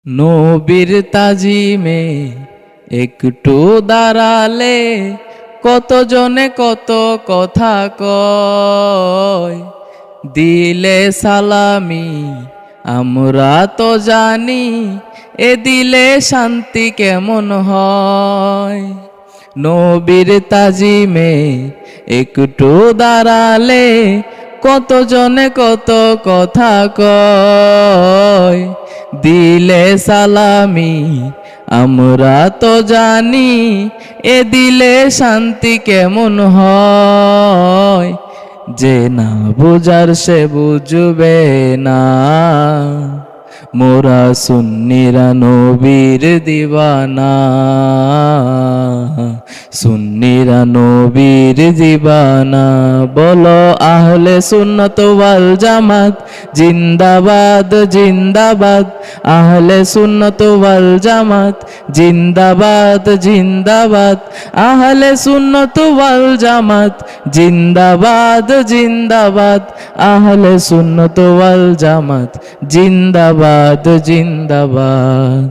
নবীর তাজিমে একটু দাঁড়ালে কত জনে কত কথা কয়। দিলে সালামি আমরা তো জানি, এ দিলে শান্তি কেমন হয়। নবীর তাজিমে একটু দাঁড়ালে কত জনে কত কথা কয়। দিলে সালামি আমরা তো জানি, এ দিলে শান্তি কেমন হয়। যে না বুঝার সে বুঝবে না, মোরা সুন্নিরা নবীর দিওয়ানা। সুন্নিরা নবীর দিওয়ানা। বলো আহলে সুন্নত ওয়াল জামাত জিন্দাবাদ জিন্দাবাদ। আহলে সুন্নত ওয়াল জামাত জিন্দাবাদ জিন্দাবাদ। আহলে সুন্নত ওয়াল জামাত জিন্দাবাদ জিন্দাবাদ। আহলে সুন্নত ওয়াল জামাত জিন্দাবাদ জিন্দাবাদ।